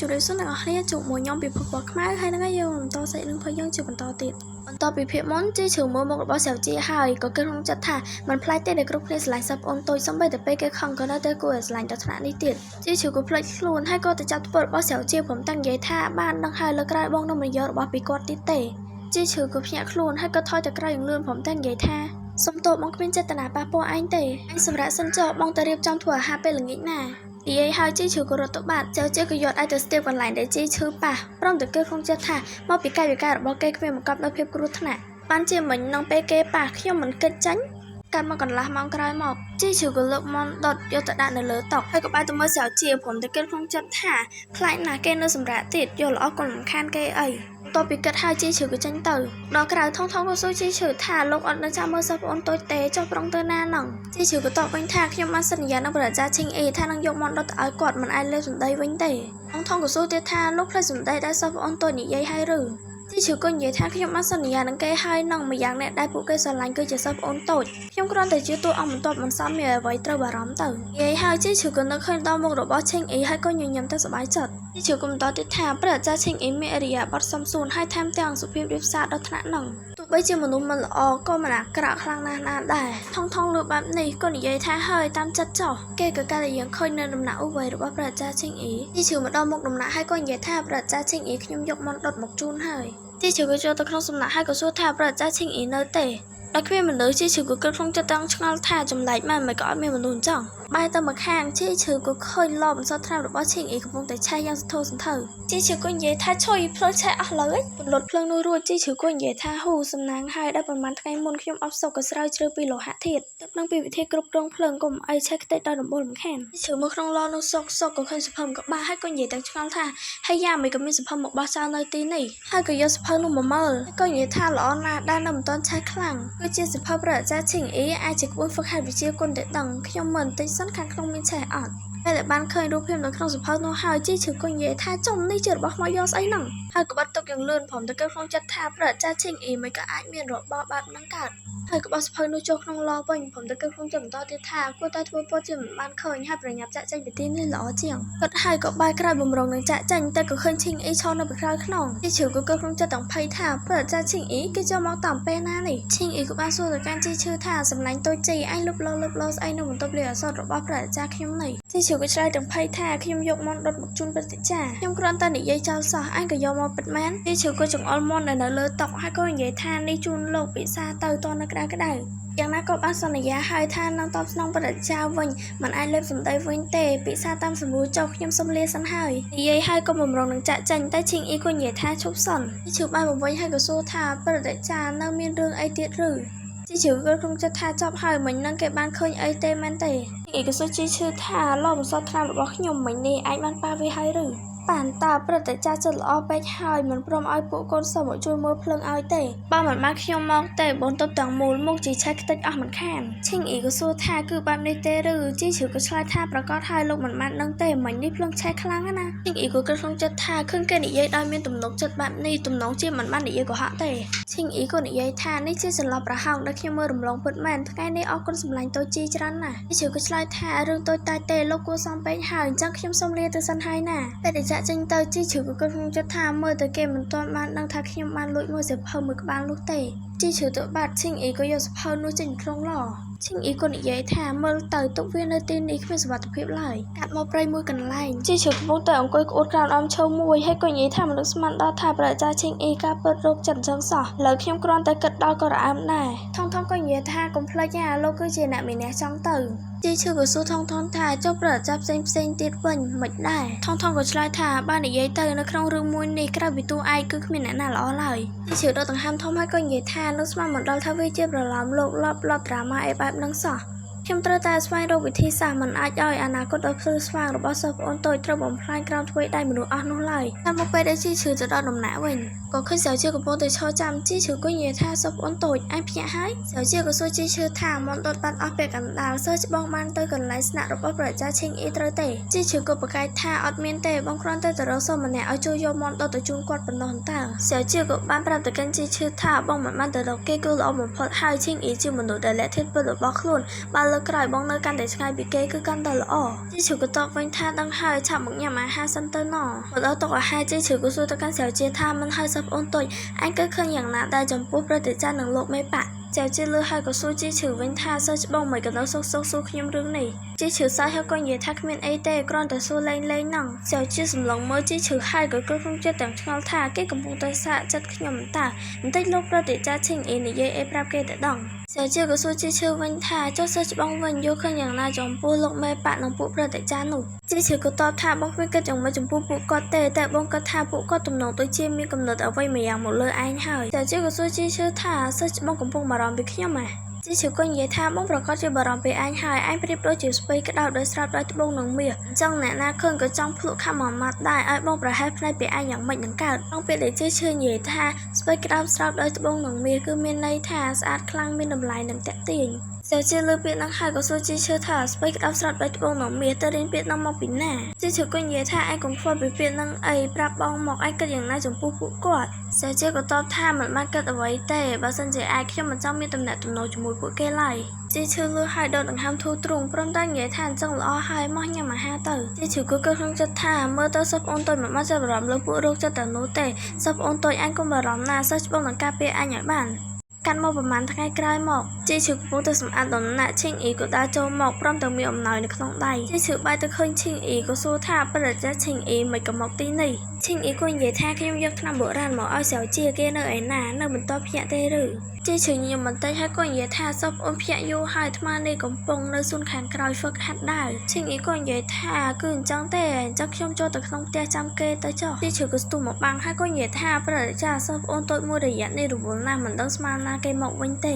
จุดเริ่มต้นของเรียนจุดมวยย่อมปีพบมาให้นักเรียนต่อใส่หนึ่งพยังจุดบรรทอติดบรรทอปีเพียมอนจีถือมือบอกว่าเสียวจีหายก็เกิดของจัดถ่ามันพลายเตะเด็กกรุ๊ปเพลสไลน์ซับออนตัวซ้ำไปแต่ไปเกิดขังก็น่าจะกลัวสไลน์ตัดหน้านิติดจีถือก็พลายคลูนให้ก็จะจัดเปิดว่าเสียวจีผมตั้งใหญ่ท่าบ้านดังไฮแล้วกลายบ้องน้ำมันเยอะว่าปีกอดติเตะจีถือก็เพียคลูนให้ก็ทอยจะกลายอย่างเลื่อนผมตั้งใหญ่ท่าสมโตมองเป็นเจตนาปาโปไอเตะไอสำหรับสัญจรมองตะเรียบจอมถั่วหาเป็นหลังงี้น่ะอีไอหายจีถือกรตบาดเจ้าเจ้าก็ยอดไอเตอร์สเตปกันหลายได้จีถือป่ะพร้อมแต่เกิดคงจะถ่ามอปีกายบอกเกย์เป็นเหมือนกับนักเพลงกรุธนะบ้านเจียเหมือนน้องเปเกป่ะเขี้ยวเหมือนเกิดจังการมาก่อนละมองกลายหมอกจีถือกระเลิกมอนดดยอดตะดานในเลือตอกให้กับไอตัวเมื่อเสาเจียผมแต่เกิดคงจะถ่าคล้ายหนาเกย์ในสำรับติดโยนล้อกลมคานเกย์ไอตัวปีกัดหายจีถือกระจังตื่นดอกกระดท้องก็สู้จีถือถ่าลกอ่อนในจามเมื่อสับอ่อนตัวเตะจอบรองเตอหน้าหนังจีถือกระตอกเป็นถ่าเขี้ยวมาสัญญาณนักประจาชิงเอท่านังยกมอนดดไอกอดมันไอเลี้ยวสุดได้วิ่งเตะท้องก็สู้เตะท่าลูกพลายสุดได้สับอ่อนตัวหนียัยให้หรือที่ถือก้นใหญ่ท่าเขี้ยวมาสัญญาณนังเกย์ให้นังมาอย่างเนี่ยได้ผู้เกย์สลายก็จะสับอ่อนตัวเขี้ยวกรอนแต่จีตัวอ่อนมันตบมันซ้ำเหยื่อไว้ตระบารำตื่นยัยให้จีถือก้นนักขึ้นดาวมกดบอสชิงเอให้ก้นยืนยันแต่สบายจัดที่ถือกลมต่อติดแถมประจาชิงเอเมริยาบัดซัมซูนให้แถมเตียงสุพิบริบซาดอัตนะหนังตัวใบจีมนุษย์มันละออก็มันกระคลังนานได้ท้องเลือแบบนี้ก็หนียัยแท้เฮยตามจัดจ่อเกย์กับการยังเคยเนินดำหนาอุไว้หรือว่าประจาชิงเอที่ถือมาดอมมกดำหนาให้ก้นยัยแท้ประจาชิงเอขยมยกมันดดหมกจูนเฮยที่ถือก็โจตะครองสำนักให้กับสู้แท้ประจาชิงเอเนเตแล้วก็มันเลยที่ถือก็กระทงจะตั้งช่างแท้จำไหลมันไม่ก็ไม่มันโดนจังใบตะมาแข่งที่ถือก็เคยลอบซอดแท้หรือว่าชิงเอกของแต่ชายยังสะท้อนสันเถอที่ถือก็เย่ท่าช่วยเพลิงใช้อะไรบนรถเพลิงนู่รัวที่ถือก็เย่ท่าหูสำนักให้ได้ประมาณไงมุนขยมอัพศกกระสายเจอปีโลหะเทียดตั้งปีวิธีกรุบกรองเพลิงกลมไอเช็คเตะดาวดมบอลแข่งที่ถือมาครองรอนุศกก็เคยสะพมกับบ้าให้ก็เย่ตั้งช่างแท้ให้ยาไม่ก็มีสะพมหมกบ้าซาในตีนี่ให้ก็ยศสะพมนุ่มมาเมื่อก็เย่ท่าล้อหน้าด้านนำต้นใช้คลั่งก็เจียสะพมประจาชิงเอไอจิกวนฝึกหัดวิจัยคนเด็ดดังขยมเหมือนติดสั้นคันขนมมีแฉอ่อนแต่บ้านเคยดูเพียงในครั้งสุดท้ายน้องหายจี้ถือก้นเย่ท่าจมในเจ็ดบอกมายอสไอ้หนังหากบัดตกอย่างเลื่อนผมตะเกียบคงจัดท่าประจาชิงเอไม่ก็อาจมีรถบ้าบัดนังกัดหากบัดสุภาพนุโจกน้องรอบ่อยผมตะเกียบคงจำต่อติดท่ากู้ตาทัวร์โปรจิมบ้านเคยให้ประหยัดจะใจไปตีนี่หล่อเจียงก็หายก็ใบกระบุมรงในจะจังแต่ก็เคยชิงเอชอนในครั้งขนมที่ถือก็คงจะต้องไพ่ท่าประจาชิงเอก็จะมองต่ำไปหน้าเลยชิงเอก็บ้านสู้กับการจี้ชื่อท่าสำลังตัวจีไอ้ลุบลอไอ้หนุ่มตัวเปลี่ยนสอดรบประจาเข้มเลยที่ถือก็ใช้ถึงไพ่ท่าขยมยกมอนรถบุกจุนปฏิจ่ายมกรอนตาหนียัยเจ้าสอไอ้ก็ยอมมาปิดแมนที่ถือก็จงอลมอนในเลือตอกให้ก็ยัยท่าในจุนโลกปีศาจเตยตอนนักได้ก็ได้อย่างนั้นก็บ้านสัญญาให้ท่านนั่งตอบสนองประเจ้าวันมันไอเล็บสมได้วันเตะปีศาจตามสมบูรณ์เจ้าขยมสมเลียสันหายยัยให้ก็มุมรองหนังจะจันได้ชิงอีคนยัยท่าชุบสนที่ถือบ้านผมไว้ให้ก็สู้ท่าประเจ้านั่งมีเรื่องไอเดียหรือที่ถือก็คงจะท่าจับหายเหมือนนั่งเก็บบ้านเคยไอเตะมันเตะอีกก็สู้ที่ชื่อท่าล่อมซอดท่าหรือว่าขยมเหมือนนี่ไอมันปาไปให้หรือป่านตาประเจ้าจะล้อไปหายเหมือนพร้อมไอปุกคนสมุนจุยมือเพลิงไอเตะบ้าเหมือนมาขยมมองเตะบนตบต่างมูลมุกจีใช้ติดออกเหมือนแขนชิงอีกก็สู้ท่าคือบ้านในเตะหรือที่ถือก็ใช้ท่าประกอบท่าลงเหมือนมันนั่งเตะเหมือนนี่เพลิงใช้ครั้งนะชิงอีกก็คงจะท่าขึ้นเกนิยัยได้เมียนตุ่มนกจัดแบบนี้ตุ่มน้องจีเหมือนบ้านนิยัยก็หะเตะชิงอีกก็นิยัยท่านี่จีสลับประหังได้ขยมมือรำลองเปิดแมนทั้งไงในออกคนสำลังตัวจีจรันน่ะที่ถือก็ใช้ท่าเรื่องตัวตายเตะโลกูซ้อมไปหายจังขยมสมเลียตัวสันหายน่ะแต่เดี๋ยวจะจิงเตอจีถือก็คงจะทำเมื่อแต่เกมมันตอนมันนั่งทักขยมมันลุยมือเสียเพิ่มมือบ้านลูกเตะจีถือตัวบาดชิงอีก็ยศเพิ่มนู้จิงครงหล่อชิงอีคนอีใหญ่แถมเมื่อเตยตกเวียนในตีนอีกเป็นสวัสดิภาพไหลกัดมาปลายมือกันไล่จีถือพวกเตยองกุยอุดการอมโชว์มวยให้คนใหญ่แถมลุกสมันดาทาประจาชิงอีกาเปิดโรคจันทร์จังสอเหลือเข้มกรอนแต่กัดดาวกระอัมได้ท่องคนใหญ่ท่ากลมพลายาโลกก็เจน่ะมีแนวจังเตยจีชื่อก็สู้ท่องท่าเจ้าประจับเซ็งติดวันไม่ได้ท่องก็ใช้ท่าบ้านใหญ่เตยในครองเรื่องมวยในกระบิตัวไอคือมีหน้าล้อเลยจีชื่อเราต้องห้ามท่องให้คนใหญ่ท่าลุกสมันเหมือนเราท่าวิจิตรเราล้อมโลกรอบดราม่าไอแบบนังสอเข้มตระตาสวายโรควิธีสามันอาจย่อยอนาคตอัพซื้อสว่างหรือว่าสอบออนตัวตระบ่มพลายกราวทวีได้มนุษย์อ่อนนุ่งไหลถ้ามาไปได้จี้ชื่อจะรอดนมหนาเว้นก็ขึ้นเสียวเชื่อกับโปรตัวชอจำจี้ชื่อก็เยี่ยท่าสอบออนตัวไอเพียหายเสียวเชื่อกับโซ่จี้ชื่อท่ามอนตัวปัดออกไปกันดาวเซิร์ชบ้องมันตัวกันไลส์หนาหรือว่าประจ้าเชิงอีตระเตจี้ชื่อก็ประกายท่าออดเมียนเตบ้องครอนแต่เราสมันเนี่ยเอาจูโยมอนตัวจุนกวดเป็นนอนตาเสียวเชื่อกับบ้านปรับแต่กันจี้ชื่อท่าบ้องมันแต่เราเกลือเอาหมดพอดหายเชิงอีจิ้มมนุษย์แต่และเทศเปิดบล็อกลุ่นบ้านเลย លើក្រោយបងនៅកាន់តែឆ្ងាយពីគេគឺកាន់តែល្អជីឈឺក៏តបវិញថាដឹងហើយឆាប់មកញ៉ាំអាហារសិនទៅណមកដល់តុអាហារជីឈឺក៏សួរទៅកាន់សៅជាថាមិនហើយសិស្សប្អូនទុយអញគឺឃើញយ៉ាងណាដែរចំពោះព្រឹត្តិការណ៍នឹងលោកមេប៉ាចៅជាលឺហើយក៏សួរជីឈឺវិញថាសិស្សច្បងមិនក៏នៅសុកសួរខ្ញុំរឿងនេះជីឈឺសើចហើយក៏និយាយថាគ្មានអីទេគ្រាន់តែសួរលេងហ្នឹងចៅជាសម្លងមើលជីឈឺហើយក៏គិតក្នុងចិត្តទាំងឆ្ងល់ថាគេកំពុងតែសាកចិត្តខ្ញុំតើបន្តិចលោកប្រតិចាឈិងអ៊ីនិយាយអីប្រាប់គេទៅដឹងចៅជាក៏សួរជីឈឺវិញថាចុះសិស្សច្បងវិញយល់ឃើញយ៉ាងណាចំពោះលោកមេប៉ានិងពួកប្រតិចានោះជីឈឺក៏តបថាបងគ្មានគិតយ៉ាងម៉េចចំពោះពួកគាត់ទេតែបងគិតថាពួកគាត់ទំនងដូចជាមានកំណត់អ្វីមួយយ៉ាងមកលើឯងហើយចៅជាក៏សួរជីឈឺថាសិស្សច្បងកំពុងបារម្ភពីខ្ញុំជីឈឺក៏និយាយថាបងប្រកាសជាបារម្ភពីឯងហើយឯងប្រៀបដូចជាស្ពៃក្តៅដោយស្រាប់ដោយត្បូងនឹងមាសអញ្ចឹងអ្នកណាឃើញក៏ចង់ភ្លក់ខាំមួយម៉ាត់ដែរឲ្យបងប្រហែលផ្នែកពីឯងយ៉ាងម៉េចនឹងកើតក្នុងពេលដែលជីឈឺនិយាយថាស្ពៃក្តៅស្រាប់ដោយត្បូងនឹងមាសគឺមានន័យថាស្អាតខ្លាំងមានតម្លៃនិងតាក់ទាញចៅជាលើពាក្យហ្នឹងហើយក៏សួរជីឈឺថាស្ពៃក្តៅស្រាប់ដោយត្បូងនឹងមាសទៅរៀនពាក្យហ្នឹងមកពីណាជីឈឺក៏និយាយថាឯងកុំខ្វល់ពីពាក្យហ្នឹងអីប្រាប់បងមកឯងគិតយ៉ាងណាចំពោះពួកគាត់ចៅជាក៏តបថាមិនបានគិតអ្វីទេបើសិនជាឯងខ្ញុំមិនចង់មានទំនាក់ទំនងជាមួយពួកគេឡើយជីឈឺលឺហើយដកដង្ហើមធូរទ្រូងព្រមតែនិយាយថាអញ្ចឹងល្អហើយមកញ៉ាំអាហារទៅជីឈឺក៏គិតក្នុងចិត្តថាមើលទៅសិស្សប្អូនតូចមិនបានចាប់អារម្មណ៍លើពួករោគចិត្តទាំងនោះទេសិស្សប្អូនតូចអញកុំបារម្ភណាសិស្សច្បងនឹងការពារអញឲ្យបានកាន់មកប្រហែលថ្ងៃក្រោយមកជីឈឺកំពុងតែសម្អាតដំណាក់ឈិងអ៊ីក៏ដើរចូលមកព្រមទាំងមានអំណោយនៅក្នុងដៃជីឈឺបែរទៅឃើញឈិងអ៊ីក៏សួរថាប្រតិចាឈិងអ៊ីមិនក៏មកទីនេះឈិងអ៊ីក៏និយាយថាខ្ញុំយកថ្នាំបុរាណមកឲ្យសៅជាគេនៅឯណានៅបន្តភ្ញាក់ទេឬជីឈឺញញឹមបន្តិចហើយក៏និយាយថាសិស្សប្អូនភ្ញាក់យូរហើយថ្មនេះកំពុងនៅសួនខាងក្រោយហ្វឹកហាត់ដើរឈិងអ៊ីក៏និយាយថាគឺអញ្ចឹងទេអញ្ចឹងខ្ញុំចូលទៅក្នុងផ្ទះចាំគេទៅចុះជីឈឺក៏ស្ទុះមកបាំងហើយក៏និយាយថាប្រតិចាសិស្សប្អូនតូចមួយរយៈនេះរវល់ណាស់មិនដឹងស្មានណាគេមកវិញទេ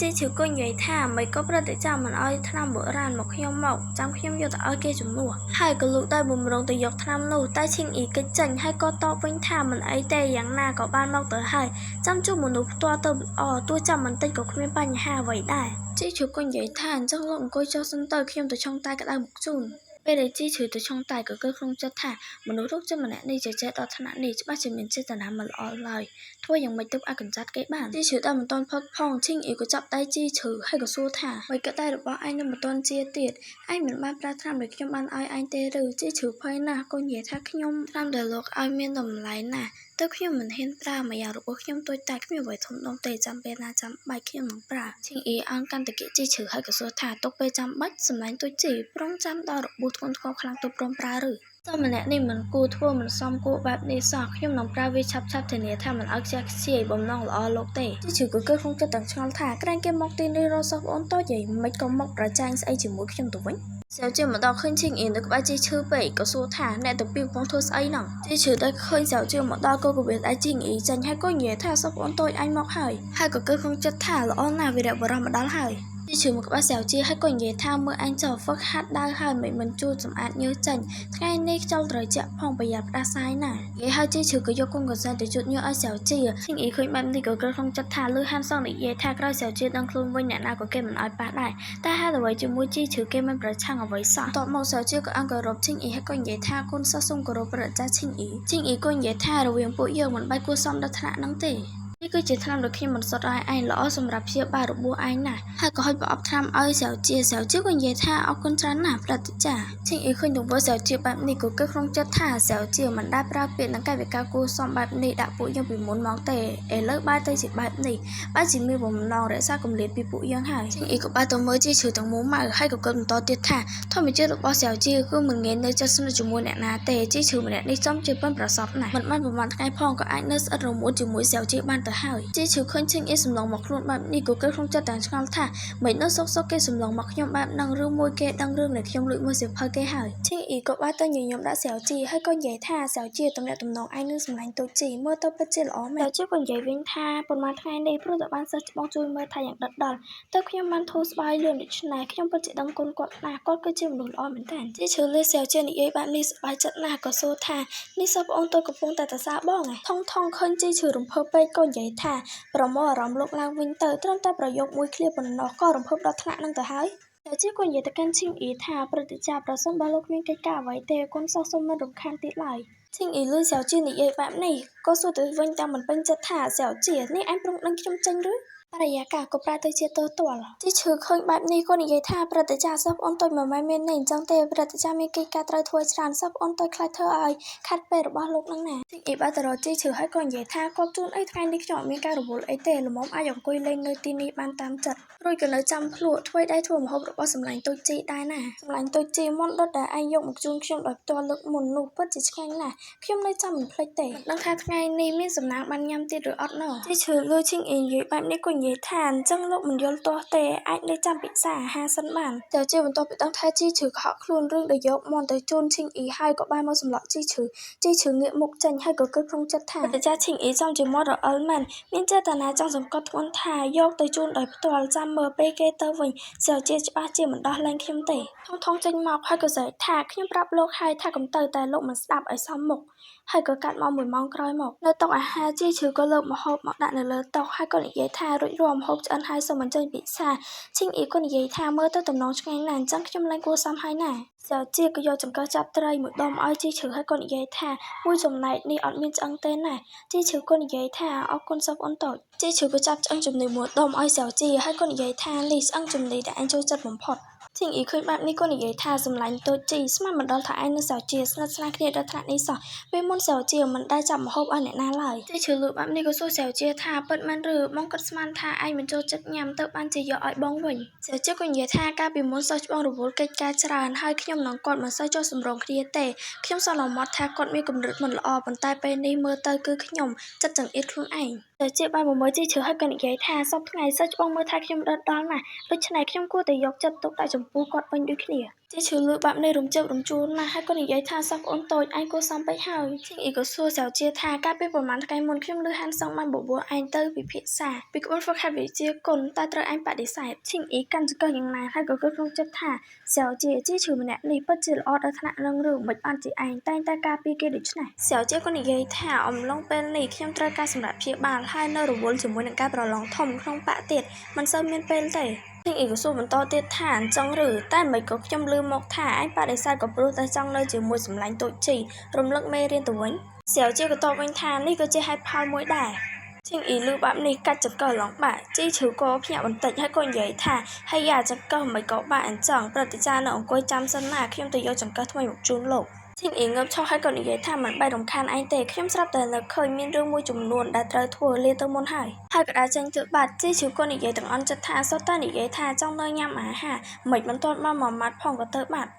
ជីឈឺក៏និយាយថាមិនក៏ប្រតិចាមិនអោយថ្នាំបុរាណមកខ្ញុំមកចាំខ្ញុំយកទៅឲ្យគេជំនួសហើយក៏លោកដែរបំរុងទៅយកថ្នាំនោះតែឈិងអ៊ីគេចចេញហើយក៏តបវិញថាមិនអីទេយ៉ាងណាក៏បានមកទៅហើយចាំជួបមនុស្សផ្ទាល់ទៅល្អទោះចាំបន្តិចក៏គ្មានបញ្ហាអ្វីដែរជីឈឺក៏និយាយថាអញ្ចឹងលោកអង្គុយចុះសិនទៅខ្ញុំទៅឆុងតែក្តៅមកជូនពេលដែលជីឈឺទៅឆុងតែក៏គិតក្នុងចិត្តថាមនុស្សរោគចិត្តម្នាក់នេះចេះដល់ថ្នាក់នេះច្បាស់ជាមានចេតនាមិនល្អឡើយធ្វើយ៉ាងម៉េចទើបអាចកម្ចាត់គេបានជីឈឺតែមិនទាន់ផុតផងឈិងអ៊ីក៏ចាប់ដៃជីឈឺហើយក៏សួរថាអ្វីក៏តែរបស់ឯងនៅមិនទាន់ជាទៀតឯងមិនបានប្រើថ្នាំដែលខ្ញុំបានឲ្យឯងទេឬជីឈឺភ័យណាស់ក៏និយាយថាខ្ញុំថ្នាំដែលលោកឲ្យមានតម្លៃណាស់ទៅខ្ញុំមិនហ៊ានប្រើម្យ៉ាងរបស់ខ្ញុំទួយតែគ្មានអ្វីធំដុំទេចាំពេលណាចាំបាច់ខ្ញុំនឹងប្រើឈិងអ៊ីអងកាន់តែគិតជីឈឺហើយក៏សួរថាទុកពេលចាំបាច់សម្លាញ់ទួយជីប្រុងចាំដល់របួសធ្ងន់ធ្ងរខ្លាំងទៅព្រមប្រើឬតែម្នាក់នេះមិនគួរធ្វើមិនសមគួរបែបនេះសោះខ្ញុំនឹងប្រើវាឆាប់ធានាថាមិនឲ្យខ្ជះខ្ជាយបំណងល្អលោកទេជីឈឺក៏គិតក្នុងចិត្តទាំងឆ្ងល់ថាក្រែងគេមកទីនេះរកសិស្សប្អូនតូចយាយមិនក៏មកប្រជែងស្អីជាមួយខ្ញុំទៅវិញសៅជាមកដល់ឃើញឈិងអ៊ីនៅក្បែរជីឈឺពេកក៏សួរថាអ្នកទាំងពីរកំពុងធ្វើស្អីហ្នឹងជីឈឺដែលឃើញសៅជាមកដល់ក៏គម្រាមដៃជីងអ៊ីចាញ់ហើយក៏និយាយថាសិស្សប្អូនតូចអញមកហើយក៏គិតក្នុងចិត្តថាល្អណាស់វីរៈបុរសមកដល់ហើយជីឈឺមកក្បែរសៅជាហើយក៏និយាយថាមើលអញចុះហ្វឹកហាត់ដើរហើយមិនជួលសម្អាតញើសចេញថ្ងៃនេះខ្យល់ត្រជាក់ផងប្រយ័ត្នផ្ដាសាយណាស់និយាយហើយជីឈឺក៏យកគុំកសែតទៅជូតញើសឲ្យសៅជាឈិងអ៊ីឃើញបែបនេះក៏គិតក្នុងចិត្តថាលឺហានសងនិយាយថាក្រោយសៅជាដឹងខ្លួនវិញអ្នកណាក៏គេមិនឲ្យប៉ះដែរតែហេតុអ្វីជាមួយជីឈឺគេមិនប្រឆាំងអ្វីសោះតបមកសៅជាក៏អង្គគោរពឈិងអ៊ីហើយក៏និយាយថាគុណសិស្សសូមគោរពព្រះអាចារ្យឈិងអ៊ីក៏និយាយថារវាងពួកយើងមិនបាច់គួរសមដល់ថ្នាក់ហ្នឹងទេនេះគឺជាថ្នាំដែលខ្ញុំមិនសុទ្ធឲ្យឯងល្អសម្រាប់ព្យាបាលរបួសឯងណាស់ហើយក៏ហុចប្រអប់ថ្នាំឲ្យសៅជាក៏និយាយថាអរគុណច្រើនណាស់ប្រតិចាឈិងអ៊ីឃើញទង្វើសៅជាបែបនេះក៏គិតក្នុងចិត្តថាសៅជាមិនដែលប្រើពាក្យនឹងកាយវិការគួរសមបែបនេះដាក់ពួកយើងពីមុនមកទេឥឡូវបែរទៅជាបែបនេះបែរជាមានបំណងរក្សាគម្លាតពីពួកយើងហើយឈិងអ៊ីក៏បែរទៅមើលជាឈឺទាំងមូលម៉ៅហើយក៏គិតបន្តទៀតថាធម្មជាតិរបស់សៅជាគឺមិនងាយនៅចិត្តស្និទ្ធជាមួយអ្នកណាទេជាឈឺម្នាក់នេះចំជាប៉ិនប្រសពណាស់មិនបានប្រហែលថ្ងៃផងក៏អាចនៅស្អិតរមួតជាមួយសៅជាបានទៅហើយជីឈឺឃើញឈិងអ៊ីសម្លងមកខ្លួនបែបនេះក៏គិតក្នុងចិត្តទាំងឆ្ងល់ថាមិននៅសុកគេសម្លងមកខ្ញុំបែបហ្នឹងឬមួយគេដឹងរឿងដែលខ្ញុំលួចមើលសៀវភៅគេហើយឈិងអ៊ីក៏បានទៅញញឹមដាក់សៅជីហើយក៏និយាយថាសៅជីតំណែងឯងនឹងសម្លាញ់ទូចជីមើលទៅពិតជាល្អមែនសៅជីក៏និយាយវិញថាប៉ុន្មានថ្ងៃនេះព្រោះតែបានសិស្សច្បងជួយមើលថាយ៉ាងដិតដល់ទៅខ្ញុំបានធូរស្បើយលឿនដូច្នេះខ្ញុំពិតជាដឹងគុណគាត់ណាស់គាត់គឺជាមនុស្សល្អមែនទែនជីឈឺលើសៅជីនិយាយបែបនេះសប្បាយចិត្តណាស់ក៏សួរថានេះសិស្សប្អូនទៅកំពុងតែសរសើរបងថងឃើញជីឈឺរំភើបពេកក៏និយាយថាប្រមូលអារម្មណ៍លោកឡើងវិញទៅត្រឹមតែប្រយោគមួយឃ្លាប៉ុណ្ណោះក៏រំភើបដល់ថ្នាក់នឹងទៅហើយតែជាក៏និយាយទៅកាន់ឈិងអ៊ីថាព្រឹត្តិការណ៍ប្រសិនបើលោកគ្មានកិច្ចការអ្វីទេគុណសោះសូមមិនរំខានទៀតឡើយឈិងអ៊ីលឺសៅជានិយាយបែបនេះក៏សួរទៅវិញតាមមិនពេញចិត្តថាសៅជានេះឯងប្រុងដឹងខ្ញុំចេញឬ បរិយាកាសក៏ប្រែទៅជាទើទាល់ជីឈឺឃើញបែបនេះក៏និយាយថាព្រឹទ្ធាចារ្យសិស្សអូនតូចមិនមែនមានន័យអញ្ចឹងទេព្រឹទ្ធាចារ្យមានកិច្ចការត្រូវធ្វើច្រើនសិស្សអូនតូចខ្លាចធ្វើឲ្យខាត់ពេលរបស់លោកនឹងណាជីអ៊ីបាទៅរកជីឈឺហើយក៏និយាយថាគាត់ជូនអីថ្ងៃនេះខ្ញុំអត់មានការរវល់អីទេល្មមអាចអង្គុយលេងនៅទីនេះបានតាមចិត្តរួចក៏នៅចាំភ្លក់ធ្វើម្ហូបរបស់សម្លាញ់តូចជីដែរណាសម្លាញ់តូចជីមុនដុតដែលឯងយកមកជូនខ្ញុំដោយផ្ទាល់លើកមុននោះពិតជាឆ្ងាញ់ណាស់ខ្ញុំនៅចាំមិនភ្លេចទេមិនដឹងថាថ្ងៃនេះមានសំណាងបានញ៉ាំទៀតឬអត់ណោះជីឈឺលឺឈិងអ៊ីនិយាយបែបនេះក៏និយាយថាអញ្ចឹងលោកមិនយល់ទាស់ទេអាចនៅចាំពិសាអាហារសិនបានតែជាបន្ទាប់ពីដឹងថាជីឈឺខកខ្លួនរឿងដែលយកមន់ទៅជូនឈិងអ៊ីហើយក៏បានមកសម្លក់ជីឈឺងាកមុខចេញហើយក៏គិតក្នុងចិត្តថាតែចាឈិងអ៊ីសំជាមាត់រអិលមែនមានចេតនាចង់សង្កត់ធ្ងន់ថាយកទៅជូនដោយផ្ទាល់ចាំមើលពេលគេទៅវិញសើជាច្បាស់ជាមិនដោះលែងខ្ញុំទេថងចេញមកហើយក៏ស្រែកថាខ្ញុំប្រាប់លោកហើយថាកុំទៅតែលោកមិនស្ដាប់ឲ្យសមមុខហើយក៏កាត់មក1 ម៉ោងក្រោយមកនៅតុអាហារជីឈឺក៏លើកម្ហូបមកដាក់នៅលើតុហើយក៏និយាយថារួចរាល់ម្ហូបឆ្អិនហើយសូមអញ្ជើញពិសាឈិងអ៊ីក៏និយាយថាមើលទៅទំនងឆ្ងាញ់ណាស់អញ្ចឹងខ្ញុំឡើងគួរសមហើយណាសើជាក៏យកចង្កឹះចាប់ត្រីមួយដុំឲ្យជីឈឺហើយក៏និយាយថាមួយចំណែកនេះអត់មានឆ្អឹងទេណាជីឈឺក៏និយាយថាអរគុណសពអូនតូចជីឈឺក៏ចាប់ឆ្អឹងចំណីមួយដុំឲ្យសៅជីហើយក៏និយាយថាលីឆ្អឹងចំណីដែលអញចូលចិត្តបំផុតឈិងអ៊ីឃើញបែបនេះក៏និយាយថាសម្លាញ់តូចជីស្មានមិនដល់ថាឯងនឹងសៅជាស្និទ្ធស្នាលគ្នាដល់ថ្នាក់នេះសោះពេលមុនសៅជាមិនដែលចាប់ម្ហូបឲ្យអ្នកណាឡើយជីឈឺលឺបែបនេះក៏សួរសៅជាថាពិតមែនឬបងគាត់ស្មានថាឯងមិនចូលចិត្តញ៉ាំទៅបានជាយកឲ្យបងវិញសៅជាក៏និយាយថាកាលពីមុនសិស្សច្បងរវល់កិច្ចការច្រើនហើយខ្ញុំនឹងគាត់មិនសូវចុះសម្រងគ្នាទេខ្ញុំសន្លមកថាគាត់មានគំនិតមិនល្អប៉ុន្តែពេលនេះមើលទៅគឺខ្ញុំចិត្តចង្អៀតខ្លួនឯងតែជាបានមើលជីឈឺហើយក៏និយាយថាសពថ្ងៃសិស្សច្បងមើលថាខ្ញុំដិតដល់ណាស់ដូច្នេះខ្ញុំគួរតែយកចិត្តទុកដាក់ចំពោះគាត់វិញដូចគ្នាជីឈឺលឺបែបនេះរំជើបរំជួលណាស់ហើយក៏និយាយថាសពអូនតូចឯងគួរសមពេកហើយឈិងអ៊ីក៏សួរសៅជាថាកាលពីប្រហែលថ្ងៃមុនខ្ញុំឮហានសងបានបបួលឯងទៅពិភាក្សាពីក្បួនហ្វឹកហាត់វិជ្ជាគុណតែត្រូវឯងបដិសេធឈិងអ៊ីកាន់ចង្កឹះយ៉ាងណាហើយក៏គិតក្នុងចិត្តថាសៅជាជីឈឺម្នាក់នេះពិតជាល្អដល់ថ្នាក់នឹងឬមិនបានជាឯងតែងតែការពារគេដូច្នេះសៅជាក៏និយាយថាអំឡុងពេលនេះខ្ញុំត្រូវការសម្រាប់ព្យាបាលហើយនៅរវល់ជាមួយនឹងការប្រឡងធំក្នុងបកទៀតមិនសូវមានពេលទេឈិងអ៊ីក៏សួរបន្តទៀតថាអញ្ចឹងឬតែមិនក៏ខ្ញុំឮមកថាឯងបដិសេធក៏ព្រោះតែចង់នៅជាមួយសម្លាញ់តូចជីរំលឹកមេរៀនទៅវិញសៅជាក៏តបវិញថានេះក៏ជាហេតុផលមួយដែរឈិងអ៊ីលឺបែបនេះកាច់ចង្កឹះឡងបាក់ជីឈឺក៏ភ្ញាក់បន្តិចហើយក៏និយាយថាហើយយ៉ាចង្កឹះមិនក៏បាក់អញ្ចឹងព្រឹទ្ធាចារ្យនៅអង្គុយចាំសិនណាខ្ញុំទៅយកចង្កឹះថ្មីមកជូនលោកឈិងអ៊ីងើបឈរហើយក៏និយាយថាមិនបែររំខានឯងទេខ្ញុំស្រាប់តែនៅឃើញមានរឿងមួយចំនួនដែលត្រូវធ្វើលាទៅមុនហើយក៏đãចេញទៅបាត់ជីឈឺក៏និយាយទាំងអន់ចិត្តថាសុទ្ធតែនិយាយថាចង់នៅញ៉ាំអាហារមិនបន្ទាន់បានមួយម៉ាត់ផងក៏ទៅបាត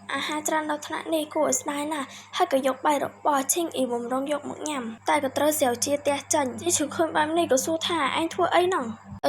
់អាហារច្រើនដល់ថ្នាក់នេះគួរឲ្យស្ដាយណាស់ហើយក៏យកបាយរបស់ឈិងអ៊ីបំរុងយកមកញ៉ាំតែក៏ត្រូវសៅជាទះចាញ់ជីឈឺឃើញបែបនេះក៏សួរថាឯងធ្វើអីហ្នឹ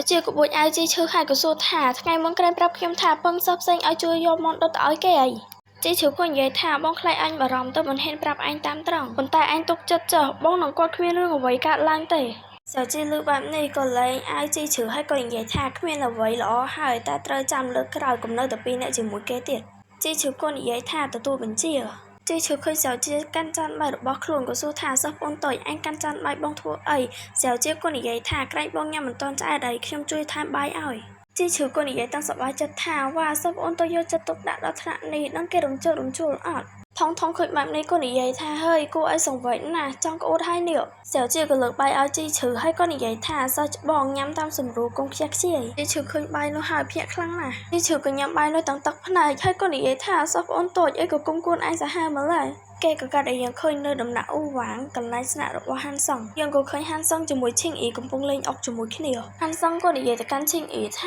ងជាក្បួចអាវជីឈឺហើយក៏សួរថាថ្ងៃមុនក្រែងប្រាប់ខ្ញុំថាពឹងសិស្សផ្សេងឲ្យជួយយកមន់ដុតទៅឲ្យគេអីជីឈឺក៏និយាយថាបងខ្លាចអញបារម្ភទៅមិនហ៊ានប្រាប់ឯងតាមត្រង់ប៉ុន្តែឯងទុកចិត្តចុះបងនឹងគាត់គ្មានរឿងអ្វីកើតឡើងទេសៅជីលឺបែបនេះក៏លែងអាវជីឈឺហើយក៏និយាយថាគ្មានអ្វីល្អហើយតែត្រូវចាំលើកក្រោយកុំនៅតែពីរនាក់ជាមួយគេទៀតជីឈឺក៏និយាយថាទទួលបញ្ជាជីឈឺឃើញសៅជាកាន់ចានបាយរបស់ខ្លួនក៏សួរថាសិស្សអូនតូចឯងកាន់ចានបាយបងធ្វើអីសៅជាក៏និយាយថាក្រែងបងញ៉ាំមិនទាន់ឆ្អែតអីខ្ញុំជួយថែមបាយឲ្យជីឈឺក៏និយាយតាំងសប្បាយចិត្តថាវ៉ាសិស្សអូនតូចយកចិត្តទុកដាក់ដល់ថ្នាក់នេះនឹងគេរំជើបរំជួលអត់ថងឃើញបែបនេះក៏និយាយថាហើយគួរឲ្យសង្វេគណាស់ចង់ក្អួតហើយនេះសៅជាក៏លើកបាយឲ្យជីឈឺហើយក៏និយាយថាសិស្សច្បងញ៉ាំតាមសម្រួលកុំខ្ជះខ្ជាយជីឈឺឃើញបាយនោះហើយភ្ញាក់ខ្លាំងណាស់ជីឈឺក៏ញ៉ាំបាយនោះទាំងទឹកភ្នែកហើយក៏និយាយថាសិស្សអូនតូចអីក៏គុំគួនឯងសាហាវម្ល៉េះគេក៏កាត់ឲ្យយើងឃើញនៅដំណាក់អ៊ូវ៉ាងកន្លែងស្នាក់របស់ហាន់សង់យើងក៏ឃើញហាន់សង់ជាមួយឈិងអ៊ីកំពុងលេងអុកជាមួយគ្នាហាន់សង់ក៏និយាយទៅកាន់ឈិងអ៊ីថ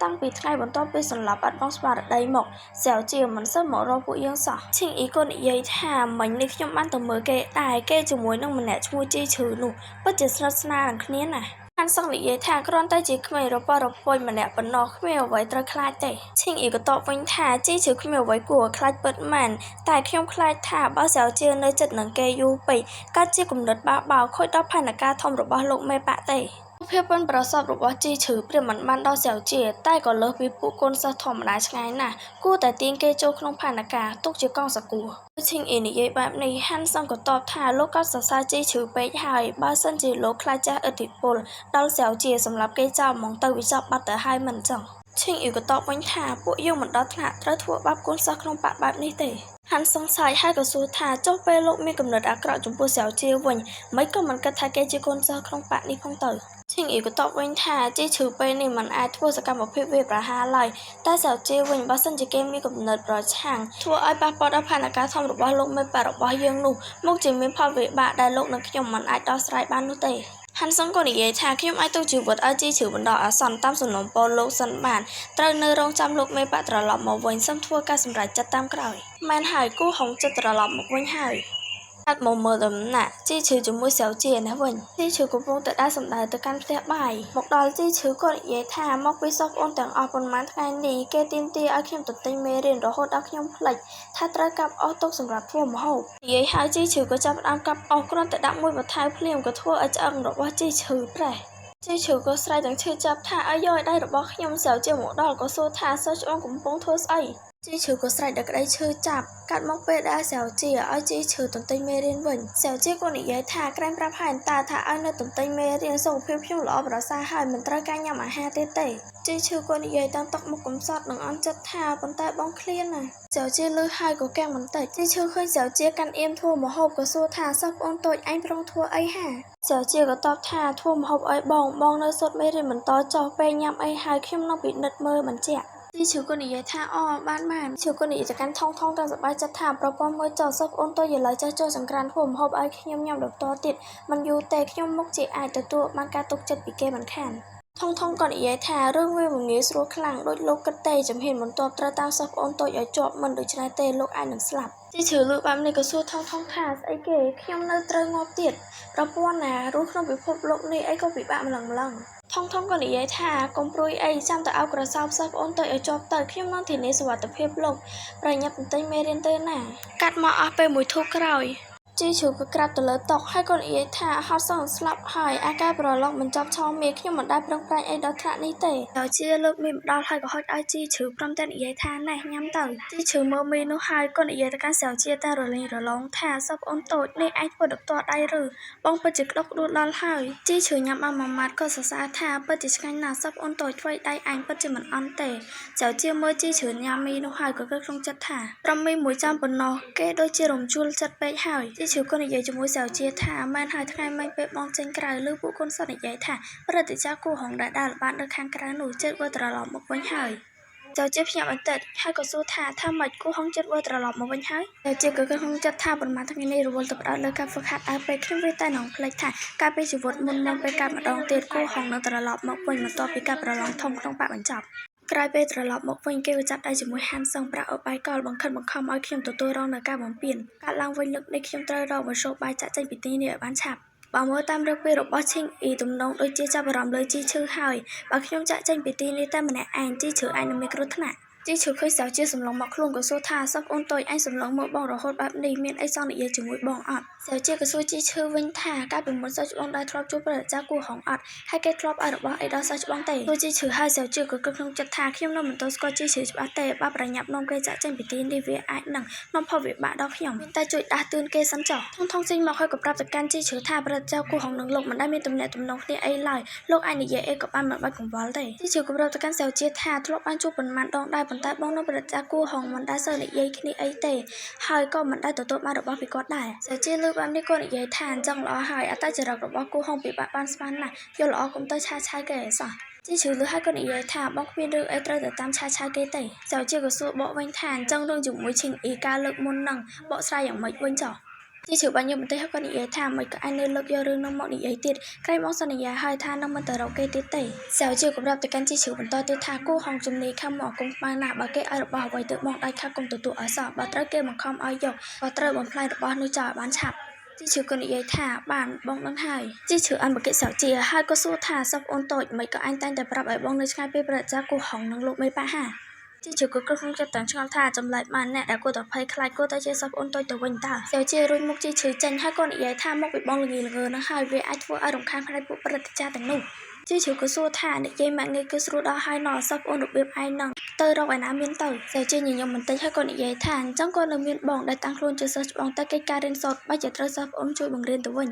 ាតាំងពីថ្ងៃបន្ទាប់ពីសន្លប់បាត់បង់ស្មារតីមកសៅជាមិនសូវមករកពួកយើងសោះឈិងអ៊ីក៏និយាយថាមិញនេះខ្ញុំបានទៅមើលគេដែរគេជាមួយនឹងម្នាក់ឈ្មោះជីឈឺនោះពិតជាស្និទ្ធស្នាលនឹងគ្នាណាស់ហាន់សង់និយាយថាគ្រាន់តែជាក្មេងរប៉រពុយម្នាក់ប៉ុណ្ណោះគ្មានអ្វីត្រូវខ្លាចទេឈិងអ៊ីក៏តបវិញថាជីឈឺគ្មានអ្វីគួរឲ្យខ្លាចពិតមែនតែខ្ញុំខ្លាចថាបើសៅជានៅចិត្តនឹងគេយូរពេកកើតជាគំនិតបាបោខូចដល់ផែនការធំរបស់លោកមេបាក់ទេភាពប៉ិនប្រសពរបស់ជីឈឺព្រាមមិនបានដល់សៅជាតែក៏លើសពីពួកកូនសិស្សធម្មតាឆ្ងាយណាស់គួរតែទាញគេចូលក្នុងផែនការទុកជាកងសកួរឈិងអ៊ីនិយាយបែបនេះហាន់សង់ក៏តបថាលោកក៏សរសើរជីឈឺពេកហើយបើសិនជាលោកខ្លាចចាស់ឥទ្ធិពលដល់សៅជាសម្រាប់គេចោលហ្មងទៅវិចប់បាត់ទៅហើយមិនចឹងឈិងអ៊ីក៏តបវិញថាពួកយើងមិនដល់ថ្នាក់ត្រូវធ្វើបាបកូនសិស្សក្នុងបកបែបនេះទេហាន់សង្ស័យហើយក៏សួរថាចុះពេលលោកមានកំណត់អាក្រក់ចំពោះសៅជាវិញមិនក៏មិនគិតថាគេជាកូនសិស្សក្នុងបកនេះផងទៅ Thiên ý của tộcវិញថាជីឈឺពេលនេះមិនអាចធ្វើសកម្មភាពវាយប្រហារឡើយតែសៅជាវិញបើសិនជាគេមានកំណត់ប្រឆាំងធ្វើឲ្យប៉ះពាល់ដល់ផែនការធំរបស់លោកមេបារបស់យើងនោះមកជាមានផលវិបាកដែលលោកនិងខ្ញុំមិនអាចដោះស្រាយបាននោះទេហាន់សុងក៏និយាយថាខ្ញុំអាចទុកជីវិតឲ្យជីឈឺបណ្ដោះអាសន្នតាមសំណុំពរលោកសិនបានត្រូវនៅរងចាំលោកមេបាត្រឡប់មកវិញសូមធ្វើការសម្រេចចិត្តតាមក្រោយមែនហើយគូហុងចិត្តត្រឡប់មកវិញហើយកាត់មកមើលដំណាក់ជីឈឺជាមួយសៅជាណាវិញជីឈឺកំពុងតែដើរសម្ដៅទៅកាន់ផ្ទះបាយមកដល់ជីឈឺក៏និយាយថាមកពីសពអូនទាំងអស់ប៉ុន្មានថ្ងៃនេះគេទាមទារឲ្យខ្ញុំទៅទិញមេរៀនរហូតដល់ខ្ញុំភ្លេចថាត្រូវកាប់អស់ទុកសម្រាប់ធ្វើម្ហូបនិយាយហើយជីឈឺក៏ចាប់ផ្ដើមកាប់អស់គ្រាន់តែដាក់មួយបន្ថែមភ្លាមក៏ធ្វើឲ្យឆ្អឹងរបស់ជីឈឺប្រេះជីឈឺក៏ស្រែកទាំងឈឺចាប់ថាឲ្យយកឲ្យដៃរបស់ខ្ញុំសៅជាមកដល់ក៏សួរថាសៅច្បងកំពុងធ្វើស្អីជីឈឺក៏ស្រែកដល់ក្តីឈឺចាប់កាត់មកពេលដែលសៅជាឲ្យជីឈឺទន្ទិញមេរៀនវិញសៅជាក៏និយាយថាក្រែងប្រាប់ហើយតាថាឲ្យនៅទន្ទិញមេរៀនសុខភាពខ្ញុំល្អប្រសើរហើយមិនត្រូវការញ៉ាំអាហារទេជីឈឺក៏និយាយតាមទឹកមុខកំសត់និងអន់ចិត្តថាប៉ុន្តែបងឃ្លានណាសៅជាលឺហើយក៏កាំងបន្តិចជីឈឺឃើញសៅជាកាន់អៀមធ្វើម្ហូបក៏សួរថាសោះប្អូនតូចឯងប្រងធ្វើអីហាសៅជាក៏តបថាធ្វើម្ហូបឲ្យបងនៅសុទ្ធមេរៀនបន្តចុះពេលញ៉ាំអីហើយខ្ញុំនឹងពិនិត្យមើលបញ្ជាក់ជីឈឺក៏និយាយថាអបានឈឺក៏និយាយទៅកាន់ថងទាំងសប្បាយចិត្តថាប្រព័ន្ធមើលចុះសពអូនតូចឥឡូវចេះចូលចង្ក្រានធ្វើម្ហូបឲ្យខ្ញុំញ៉ាំដល់តទៀតមិនយូរទេខ្ញុំមុខជាអាចទទួលបានការទុកចិត្តពីគេមិនខានថងក៏និយាយថារឿងវាមិនងាយស្រួលខ្លាំងដូចលោកគិតទេជំហានបន្ទាប់ត្រូវតាមសពអូនតូចឲ្យជាប់មិនដូច្នេះទេលោកអាចនឹងស្លាប់ជីឈឺលឺបែបនេះក៏សួរថងថាស្អីគេខ្ញុំនៅត្រូវងាប់ទៀតប្រព័ន្ធណារស់ក្នុងពិភពលោកនេះអីក៏ពិបាកម្លឹងថងក៏និយាយថាកុំព្រួយអីចាំតែឲ្យក្រសោបសិស្សអូនទៅឲ្យជាប់ទៅខ្ញុំនឹងធានាសុវត្ថិភាពលោកប្រញាប់ទន្ទិញមេរៀនទៅណាកាត់មកអស់ពេលមួយធូបក្រោយជីឈឺក៏ក្រាបទៅលើតុហើយក៏និយាយថាហត់សងស្លាប់ហើយអាការប្រឡងមិនចាប់ឆោមេខ្ញុំមិនដែលប្រឹងប្រែងអីដល់ថ្នាក់នេះទេដល់ជាលើកមីម្ដងហើយក៏ហុចឲ្យជីឈឺព្រមតែនិយាយថាណែញ៉ាំទៅជីឈឺមើលមីនោះហើយក៏និយាយទៅកាន់សៅជាតែរលែងរឡងថាសពអូនតូចនេះឯងធ្វើដល់តដៃឬបងពិតជាក្តុកក្តួលដល់ហើយជីឈឺញ៉ាំបានមួយម៉ាត់ក៏សរសើរថាពិតជាឆ្ងាញ់ណាស់សពអូនតូចធ្វើដៃឯងពិតជាមិនអន់ទេសៅជាមើលជីឈឺញ៉ាំមីនោះហើយក៏គិតក្នុងចិត្តថាប្រមីមួយចាំប៉ុណ្ណោះគេដូចជារំជួលចិត្តពេកហើយជីឈឺក៏និយាយជាមួយសៅជាថាមែនហើយថ្ងៃមិញពេលបងចេញក្រៅឬពួកគុនសន្យាថាព្រឹត្តិការណ៍គូហងដែលដើរល្បាតនៅខាងក្រៅនោះជិតវិលត្រឡប់មកវិញហើយចៅជាភ្ញាក់បន្តិចហើយក៏សួរថាម៉េចគូហងចិត្តវិលត្រឡប់មកវិញហើយចៅជាក៏គិតក្នុងចិត្តថាប៉ុន្មានថ្ងៃនេះរវល់ទៅផ្ដោតលើការហ្វឹកហាត់ដើរពេលខ្ញុំវាតែនឹងភ្លេចថាការពីជីវិតមុនពេលកាត់ម្ដងទៀតគូហងនឹងត្រឡប់មកវិញបន្ទាប់ពីការប្រឡងធំក្នុងបកបញ្ចប់ក្រោយពេលត្រឡប់មកវិញគេក៏ចាប់ដៃជាមួយហានសឹងប្រាក់អបាយកលបង្ខិតបង្ខំឲ្យខ្ញុំទទួលរងនឹងការបំពេញកាត់ឡើងវិញលើកនេះខ្ញុំត្រូវរកមធ្យោបាយចាក់ចេញពីទីនេះឲ្យបានឆាប់បើមើលតាមរឿងពេលរបស់ឈិងអ៊ីទំនងដូចជាចាប់អារម្មណ៍លើជីឈឺហើយបើខ្ញុំចាក់ចេញពីទីនេះតែម្នាក់ឯងជីឈឺអាចនឹងមានគ្រោះថ្នាក់ជីឈឺឃើញសៅជាសម្លងមកខ្លួនក៏សួរថាសពអូនតូចឯងសម្លងមើលបងរហូតបែបនេះមានអីសងនិយាយជាមួយបងអត់សៅជាក៏សួរជីឈឺវិញថាកាលពីមុនសៅច្បងដែលធ្លាប់ជួបប្រតិចាគូហងអត់ហើយគេធ្លាប់ឲ្យរបស់អីដល់សៅច្បងទេសួរជីឈឺហើយសៅជាក៏គិតក្នុងចិត្តថាខ្ញុំនៅមិនទាន់ស្គាល់ជីឈឺច្បាស់ទេបើប្រញាប់នាំគេចាក់ចេញពីទីនេះវាអាចនឹងនាំផលវិបាកដល់ខ្ញុំតែជួយដាស់តឿនគេសិនចុះថងចេញមកហើយក៏ប្រាប់ទៅកាន់ជីឈឺថាប្រតិចាគូហងនឹងលោកមិនដែលមានទំនាក់ទំនងគ្នាអីឡើយលោកអាចនិយាយអីក៏បានមិនបាច់កង្វល់ទេជីឈឺក៏ប្រាប់ទៅកាន់សៅជាថាធ្លាប់បានជួបប៉ុន្មានដងដែរប៉ុន្តែបងនៅប្រតិចាគូហងមិនដែលសូវនិយាយគ្នាអីទេហើយក៏មិនដែលទទួលបានរបស់ពីគាត់ដែរសៅជាលើកបែបនេះក៏និយាយថាអញ្ចឹងល្អហើយអត្តចរិតរបស់គូហងពិបាកបានស្មានណាស់យល់ល្អកុំទៅឆាយគេសោះជីឈឺលឺហើយក៏និយាយថាបងគ្មានរឿងអីត្រូវទៅតាមឆាយគេទេសៅជាក៏សួរបកវិញថាអញ្ចឹងរឿងជាមួយឈិងអ៊ីការលើកមុននឹងបកស្រាយយ៉ាងម៉េចវិញចុះជីឈឺបានយល់បន្តិចហើយក៏និយាយថាមិនក៏អាចនៅលើកយករឿងនោះមកនិយាយទៀតក្រែងបងសន្យាហើយថានឹងមិនទៅរកគេទៀតទេសៅជាក៏ប្រាប់ទៅកាន់ជីឈឺបន្តទៀតថាគូហងជំនីខំមកគុំស្មានណាបើគេឲ្យរបស់អ្វីទៅបងដៃខាត់គុំទទួលឲ្យសោះបើត្រូវគេបង្ខំឲ្យយកក៏ត្រូវបំផ្លាញរបស់នោះចោលឲ្យបានឆាប់ជីឈឺក៏និយាយថាបានបងនឹងហើយជីឈឺអានបកិសៅជាហើយក៏សួរថាសពអូនតូចមិនក៏អញតែងតែប្រាប់ឲ្យបងនៅឆ្ងាយពីប្រតិចាគូហងនឹងលោកមេប៉ាហាជីឈឺក៏គ្រប់ក្នុងចិត្តទាំងឆ្ងល់ថាចម្លែកបានអ្នកដែលគួរតែភ័យខ្លាចគួរតែជាសពអូនតូចទៅវិញតើសៅជារួចមុខជីឈឺចេញហើយក៏និយាយថាមកពីបងល្ងងនឹងហើយវាអាចធ្វើឲ្យរំខានផ្នែកពួកប្រតិចាទាំងនោះជីឈឺក៏សួរថានិយាយម៉ាក់ងាយគឺស្រួលដល់ហើយណោះសពអូនរបៀបឯងនឹងទៅរកឯណាមានទៅសៅជាញញឹមបន្តិចហើយក៏និយាយថាអញ្ចឹងក៏នៅមានបងដែលតាំងខ្លួនជាសិស្សច្បងតែកិច្ចការរៀនសូត្របែរជាត្រូវសពអូនជួយបង្រៀនទៅវិ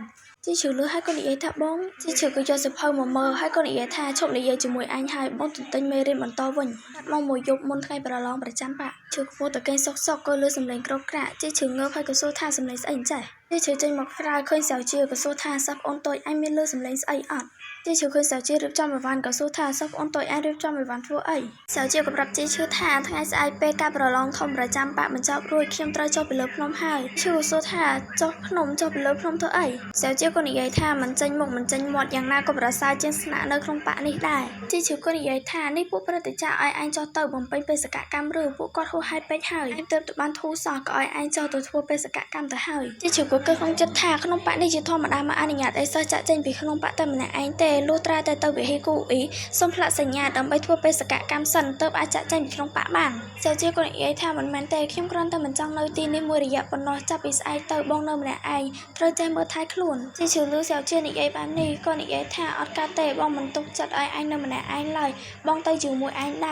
ញជីឈឺលឺហើយក៏និយាយថាបងជីឈឺក៏យកសៀវភៅមកមើលហើយក៏និយាយថាឈប់និយាយជាមួយអញហើយបងទន្ទិញមេរៀនបន្តវិញកាត់មកមួយយប់មុនថ្ងៃប្រឡងប្រចាំបកឈឺខ្ពស់តកេងសុកក៏លឺសំឡេងក្រោកក្រាក់ជីឈឺងើបហើយក៏សួរថាសំឡេងស្អីអញ្ចេះ ជីឈឺចេញមកក្រៅឃើញសៅជាក៏សួរថាសប្អូនតូចអញមានលឺសំឡេងស្អីអត់ជីឈឺឃើញសៅជារៀបចំអីវ៉ាន់ក៏សួរថាសប្អូនតូចអញរៀបចំអីវ៉ាន់ធ្វើអីសៅជាក៏ប្រាប់ជីឈឺថាថ្ងៃស្អែកពេលការប្រឡងធំប្រចាំបាក់បញ្ចប់រួចខ្ញុំត្រូវចុះពីលើភ្នំហើយឈឺសួរថាចុះភ្នំចុះពីលើភ្នំធ្វើអីសៅជាក៏និយាយថាមិនចេញមុខមិនចេញមាត់យ៉ាងណាក៏ប្រសើរជាងស្នាក់នៅក្នុងបាក់នេះដែរជីឈឺក៏និយាយថានេះពួកប្រតិចាឲ្យអញចុះទៅបំពេញបេសកកម្មឬពួកគាត់ហួសហេតុពេកហើយអញទើបទៅបានធូរសោះក៏ឲ្យអញចុះទៅធ្វើបេសកកម្មទៅហើយជីឈឺក៏គិតក្នុងចិត្តថាក្នុងបាក់នេះជាធម្មតាមកអនុញ្ញាតឲ្យសិស្សចាក់ចេញពីក្នុងបាក់តែម្នាក់ឯងទេលុះត្រាតែទៅវិហេគូអ៊ីសុំផ្លាក់សញ្ញាដើម្បីធ្វើបេសកកម្មសិនទើបអាចចាក់ចេញពីក្នុងបាក់បានសៅជាក៏និយាយថាមិនមែនទេខ្ញុំគ្រាន់តែមិនចង់នៅទីនេះមួយរយៈប៉ុណ្ណោះចាប់ពីស្អែកទៅបងនៅម្នាក់ឯងត្រូវចេះមើលថែខ្លួនជីឈឺលឺសៅជានិយាយបែបនេះក៏និយាយថាអត់កើតទេបងមិនទុកចិត្តឲ្យអញនៅម្នាក់ឯងឡើយបងទៅជាមួយឯងដែ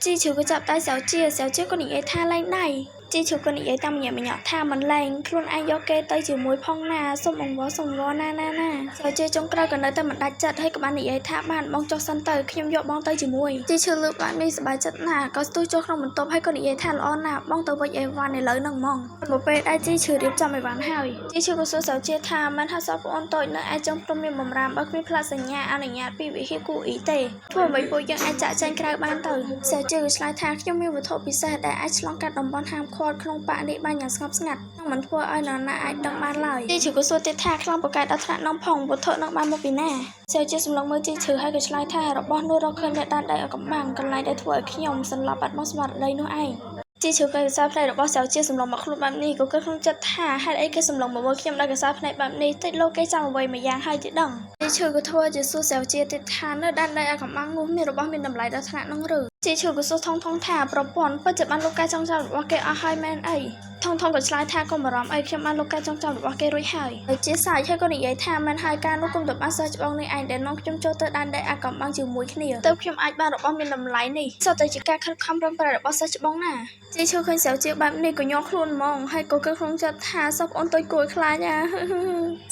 រជីឈឺក៏ចាប់ដៃសៅជាក៏និយាយថាលែងដៃជីឈឺក៏និយាយតាមញ៉ាំញ៉ាក់ថាមិនលែងខ្លួនឯងយកគេទៅជាមួយផងណាសុំអង្វរណាសៅជាចុងក្រោយក៏នៅតែមិនដាច់ចិត្តហើយក៏បាននិយាយថាបានបងចុះសិនទៅខ្ញុំយកបងទៅជាមួយជីឈឺលើកបាននេះសប្បាយចិត្តណាស់ក៏ស្ទុះចូលក្នុងបន្ទប់ហើយក៏និយាយថាល្អណាស់បងទៅវិញអេវ៉ាន់ឥឡូវហ្នឹងហ្មងទៅពេលដែលជីឈឺរៀបចំអេវ៉ាន់ហើយជីឈឺក៏សួរសៅជាថាមិនថាសប្អូនតូចនៅឯចុងព្រមមានបំរាមបើគ្មានផ្លាកសញ្ញាអនុញ្ញាតពីវិហេគូអ៊ីទេធ្វើអ្វីពួកយើងអាចចាក់ចែងក្រៅបានទៅសៅជាក៏ឆ្លើយថាខ្ញុំមានវត្ថុពិសេសដែលអាចឆ្លងកាត់តំបន់ហាមឃាត់ក្នុងបាក់នេះបានយ៉ាងស្ងប់ស្ងាត់នឹងមិនធ្វើឲ្យនរណាអាចដឹងបានឡើយជីឈឺក៏សួរទៀតថាខ្លាំងប្រកែកដល់ថ្នាក់នំផងវត្ថុនឹងបានមកពីណាសៅជាសម្លឹងមើលជីឈឺហើយក៏ឆ្លើយថារបស់នោះរកឃើញនៅដានដីឲ្យកំបាំងកន្លែងដែលធ្វើឲ្យខ្ញុំសន្លប់បាត់បង់ស្មារតីនោះឯងជីឈឺក៏កសាផ្នែករបស់សៅជាសម្លឹងមកខ្លួនបែបនេះក៏គិតក្នុងចិត្តថាហេតុអីគេសម្លឹងមកមើលខ្ញុំដល់កសាផ្នែកបែបនេះតិចលោកគេចាំអ្វីមួយយ៉ាងហើយទេដឹងជីឈឺក៏ធ្វើជាសួរសៅជាទៀតថានៅដានដីឲ្យកំបាំងនោះមានរបស់មានតម្លៃដល់ថ្នាក់នោះឬជីឈឺក៏សួរថងថាប្រព័ន្ធពិតជាបានលោកការចងចាំរបស់គេអស់ហើយមែនអីថងក៏ឆ្លើយថាកុំបារម្ភអីខ្ញុំបានលោកការចងចាំរបស់គេរួចហើយជាសាយហើយក៏និយាយថាមិនហើយការនោះគុំទៅបានសិស្សច្បងនេះឯងដែលនាំខ្ញុំចូលទៅដានដីអាកំបាំងជាមួយគ្នាទើបខ្ញុំអាចបានរបស់មានតម្លៃនេះសុទ្ធតែជាការខិតខំប្រឹងប្រែងរបស់សិស្សច្បងណាជីឈឺឃើញសៅជាបែបនេះក៏ញ័រខ្លួនហ្មងហើយក៏គិតក្នុងចិត្តថាសពអូនតូចគួរខ្លាច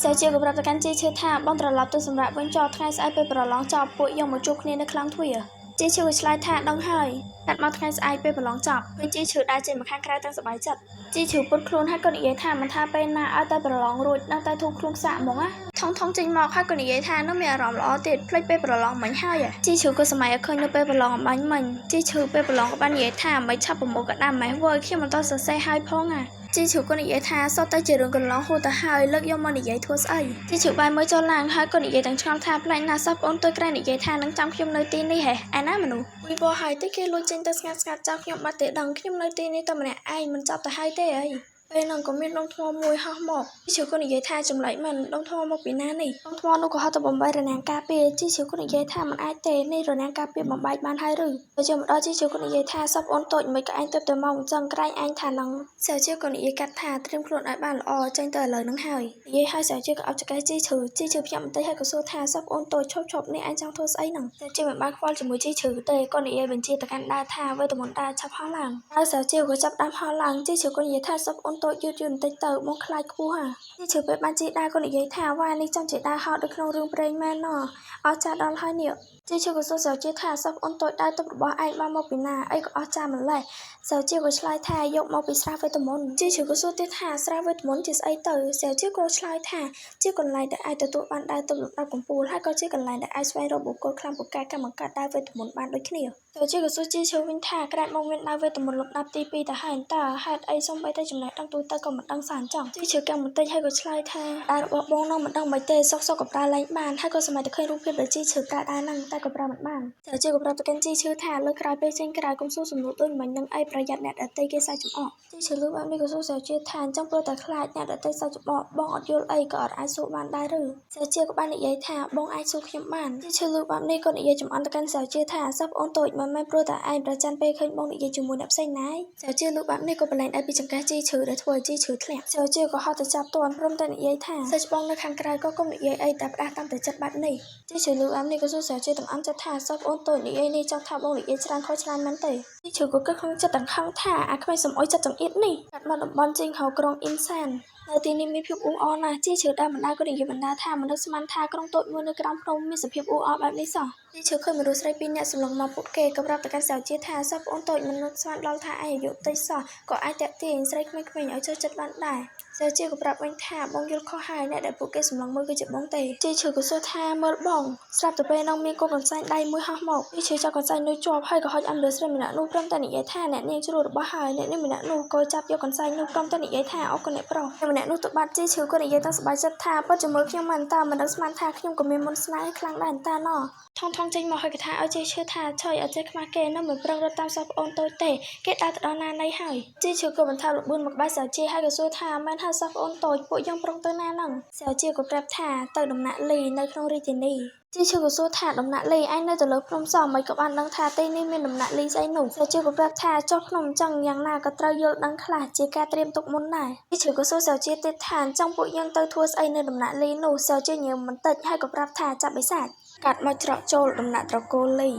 សៅជាក៏ប្រាប់ទៅកាន់ជីឈឺថាបងត្រឡប់ទៅសម្រាប់វិញចោលថ្ងៃស្អែកពេលប្រឡងចប់ពួកយើងមកជួបគ្នានៅខ្លាំងទ្វារជីឈឺឆ្លើយថាដឹងហើយកាត់មកថ្ងៃស្អែកពេលប្រឡងចប់វិញជីឈឺដើរចេញមកខាងក្រៅទាំងសប្បាយចិត្តជីឈឺពុតខ្លួនហើយក៏និយាយថាមិនថាពេលណាឲ្យតែប្រឡងរួចនៅតែធូរខ្លួនសាក់ហ្មងណាថងចេញមកហើយក៏និយាយថានោះមានអារម្មណ៍ល្អទៀតភ្លេចពេលប្រឡងមិញហើយជីឈឺក៏សម័យឲ្យឃើញនៅពេលប្រឡងអំបញ្ញមិញជីឈឺពេលប្រឡងក៏បាននិយាយថាមិនឆាប់ប្រមូលកដាំម៉េះវើខ្ញុំមិនតសរសេរឲ្យផងណាជីឈឺក៏និយាយថាសុទ្ធតែជារឿងកន្លងហួសទៅហើយលើកយកមកនិយាយធ្វើស្អីជីឈឺបាយមើលចូលឡើងហើយក៏និយាយទាំងឆ្ងល់ថាប្លែកណាស់សោះបងទៅក្រែនិយាយថានឹងចាំខ្ញុំនៅទីនេះហេឯណាមនុស្សវិបោហើយតែគេលួចចេញទៅស្ងាត់ចាប់ខ្ញុំបាត់ទេដឹងខ្ញុំនៅទីនេះតែម្នាក់ឯងមិនចាប់ទៅហើយទេអីពេលហ្នឹងក៏មានដុំថ្មមួយហោះមកជីឈឺក៏និយាយថាចម្លែកមិនដុំថ្មមកពីណានេះដុំថ្មនោះក៏ហត់ទៅបំបីរនាំងការពារជីឈឺក៏និយាយថាមិនអាចទេនេះរនាំងការពារបំបែកបានហើយឬទៅជាម្ដងជីឈឺក៏និយាយថាសពអូនតូចមិនក៏ឯងទៅតែមកអញ្ចឹងក្រែងឯងថានឹងសៅជាក៏និយាយកាត់ថាត្រៀមខ្លួនឲ្យបានល្អចេញទៅឥឡូវហ្នឹងហើយនិយាយឲ្យសៅជាក៏អប់ចកែជីឈឺភ្ញាក់បន្តិចហើយក៏សួរថាសពអូនតូចឈប់នេះឯងចង់ធ្វើស្អីហ្នឹងសៅជាមិនបានខ្វល់ជាមួយជីឈឺទេក៏និយាយបញ្ជាទៅកាន់ដាថាវេទមន្តដាឆាប់ហោះឡើងហើយសៅជាក៏ចាប់ដាំហោះឡើងជីឈឺក៏និយាយថាសពអូនតូចយឺតបន្តិចទៅមកខ្លាចខ្ពស់ជីឈឺពេលបានជីដាក៏និយាយថាវ៉ានេះចង់ជាដាហោះនៅក្នុងរឿងព្រេងមែនណអស់ចាដល់ហើយនេះជីឈឺក៏សួរសៅជាថាសពអូនតូចដើរទៅរបស់ឯងបានមកពីណាអីក៏អស់ចាម្លេះសៅជាក៏ឆ្លើយថាយកមកពីស្រះវេទមន្តជីឈឺក៏សួរទៀតថាស្រះវេទមន្តជាស្អីទៅសៅជាក៏ឆ្លើយថាជាកន្លែងដែលអាចទទួលបានដើរទៅលំដាប់កំពូលហើយក៏ជាកន្លែងដែលអាចស្វែងរកបុគ្គលខ្លាំងពូកែកម្មការដើរវេទមន្តបានដូចគ្នាសៅជាក៏សួរជីឈឺវិញថាក្រែមកមានដើរវេទមន្តលំដាប់ទី2ទៅហើយតើហេតុអីសូម្បីតែចំណេះដឹងទូទៅក៏មិនដឹងសានចង់ជីឈឺកម្មបន្តិចហើយក៏ឆ្លើយថាដើររបស់បងនោះមិនដឹងមិនទេសុកក៏ប្រើលែងបានហើយក៏សម័យតែឃើញរូបភាពដែលជីឈឺប្រើដើរហ្នឹងតែក៏ប្រើមិនបានសៅជាក៏ប្រាប់ទៅកាន់ជីឈឺថាលើក្រោយពេលចេញក្រៅកុំសួរសំណួរដូចមិញនឹងអីប្រយ័ត្នអ្នកដទៃគេសាច់ចំអកជីឈឺលើបែបនេះក៏សួរសៅជាថាអញ្ចឹងព្រោះតែខ្លាចអ្នកដទៃសាច់ចំអកបងអត់យល់អីក៏អត់អាចសួរបានដែរឬសៅជាក៏បាននិយាយថាបងអាចសួរខ្ញុំបានជីឈឺលើបែបនេះក៏និយាយចំអន់ទៅកាន់សៅជាថាសពអូនតូចមិនមែនព្រោះតែឯងប្រចាំពេលឃើញបងនិយាយជាមួយអ្នកផ្សេងណាយសៅជាលើបែបនេះក៏ប្រឡែងដៃពីចង្កេះជីឈឺដែលធ្វើឲ្យជីឈឺធ្លាក់សៅជាក៏ហត់ទៅចាប់ទាន់ព្រមតែនិយាយថាសិស្សបងនៅខាងក្រៅក៏កុំនិយាយអីតែផ្ដាស់តាមតែចិត្តបាត់នេះជីឈឺលើបែបនេះក៏សួរសៅជាទាំងអន់ចិត្តថាសពអូនតូចនិយាយនេះចង់ថាបងនិយាយច្រើនខុសច្រើនមែនទេជីឈឺក៏គិតក្នុងចិត្តទាំងខឹងថាអាក្មេងសំអុយចិត្តចង្អៀតនេះកាត់មកតំបន់ចេញហៅក្រុងអ៊ីនសាននៅទីនេះមានភាពអ៊ូអរណាស់ជីឈឺដើរបណ្ដាក៏និយាយបណ្ដាថាមនុស្សស្មានថាក្រុងតូចមួយនៅក្រោមភ្នំមានសភាពអ៊ូអរបែបនេះសោះជីឈឺឃើញមនុស្សស្រីពីរនាក់សម្លឹងមកពួកគេក៏ប្រាប់ទៅកាន់សៅជាថាសពអូនតូចមនុស្សស្មានដល់ថាឯងអាយុតិចសោះក៏អាចតាក់ទាញស្រីក្មេងៗឲ្យចូលចិត្តបានដែរស Sao chia của bạp anh thả bông yul kho hai nè để phụ kê sủng lòng môi cái chụp bông tề. Chi chữ của xua tha mơ bông. Sạp từ bên ông mi cô còn xanh đay môi hoa mộc. Chi chữ cho còn xanh nuôi chọp hay có hỏi ăn đứa sơ mình đã nuôi trong tay nị giấy tha nè nên chú được bó hai nè nên mình đã nuôi coi chắp vô còn xanh nuôi trong tay nị giấy tha ốc con nè pro. Mình đã nuôi tụi bạn chi chữ con nị giấy ta sập bài chất tha bắt cho mới khi mình ta mình đã smart tha khi của mình muốn snai khlang đàn ta nó. Thong chênh mà hỏi cái tha ở chi chữ tha chơi ở chơi mà kê nó mình pro tam sập ôn tôi tệ kết đa từ đó na này hỏi. Chi chữ của mình thao được buôn một bài sở chi hay cái xua tha man ha sập ôn tôi bộ dòng trong tới na nằng xẻo chia của prep thả từ đồng nạ lì nơi không ri tiền đi chia chưa của số thả đồng nạ lì anh nơi từ lớp không sò mấy các bạn đang thả tên nên mình đồng nạ lì dây nổ xẻo chia của prep thả cho không chẳng nhàng nào có trâu dơ đang khả chia ca tiêm tục môn này chia chưa của số xẻo chia tết thản trong bộ dân tới thua say nơi đồng nạ lì nổ xẻo chia nhiều mình tết hay của prep thả chạm bấy sạch cắt mà trọ trâu đồng nạ trọ cô lì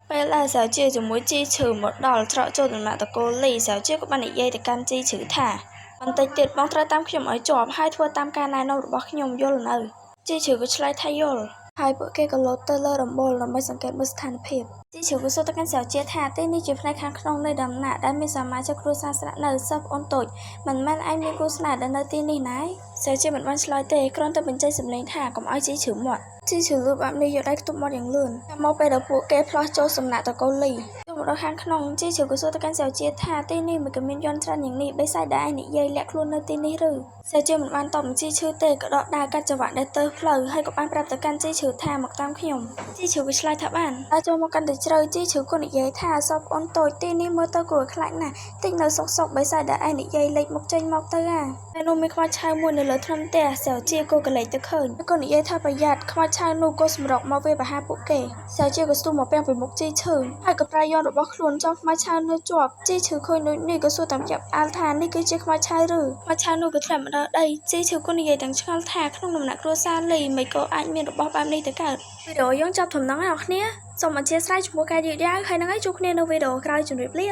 bây là xẻo chia cho mỗi chi trừ một đòn trọ trâu đồng nạ trọ cô lì xẻo chia của bạn này dây thì can chi chữ thảมันติดติดบ้องทรายตามขยมไอจอบให้ทั่วตามการนายนรบขยมยลเนอจีชื่อก็ใช้ไทยยลให้เปิดเกกโลเตอร์เลอร์ดัมโบลไม่สังเกตบสถานเพบจีชื่อก็สู้ตะกันเสียวเจี๊ยแท้เต้นี่จีบในครั้งครองในดำหนาได้ไม่สามารถจะครูซาสระเนอซับออนตดมันแม่นไอมีครูสนาดันเนอตีนี่ไหนเสียวเจี๊ยเหมือนวันชลอยเตะครอนแต่เป็นใจสำเร็จถ่ากับไอจีชื่อหมดจีชื่อรูปแบบนี้อยู่ได้ทุกหมดอย่างลื่นมองไปเดาปูเกพลอโจสมนาตะโกลีmột đôi kháng khăn chi chữ của số tất cả xẻo chia thả tên ni mình cầm miên yon trăn những nị bấy sai đã nị dây lẹt luôn nơi tên ni rừ xẻo chia một ban tổng chi chữ tê cỡ đọt đa cắt cho bạn để tơ phở hay có ban prap tất cả chi chữ thả một tam khuyồng chi chữ của slide thả bản ta cho một căn để chơi chi chữ của nị dây thả sọc ôn tội tên ni mơ tơ của khlại nè tinh nó sọc sọc bấy sai đã nị dây lệch một chân mọc tơ à nên nó mới khoa chai mua nửa lớn thâm tè xẻo chia cô cái lấy tơ khởi con nị dây thảประหยัดkhoa chai nu cô sầm rọc mau về và hai bộ kể xẻo chia của số một bèn với một chi chữ hayกับรายอนរបស់ខ្លួនចង់មកឆៅនៅជាប់ជីឈឺខុយនោះនេះក៏សួរតាមចាប់អាលថានេះគឺជាខ្មៅឆៅឬខ្មៅឆៅនោះក៏ធ្លាប់មកដល់ដីជីឈឺគុណនិយាយទាំងឆ្ងល់ថាក្នុងដំណាក់គ្រួសារលីមិនក៏អាចមានរបស់បែបនេះទៅកើតវីដេអូយើងចាប់ដំណឹងឲ្យអ្នកគ្នាសូមអធិស្ឋានជាមួយការយឺតយ៉ាវហើយនឹងឲ្យជួបគ្នានៅវីដេអូក្រោយជម្រាបលា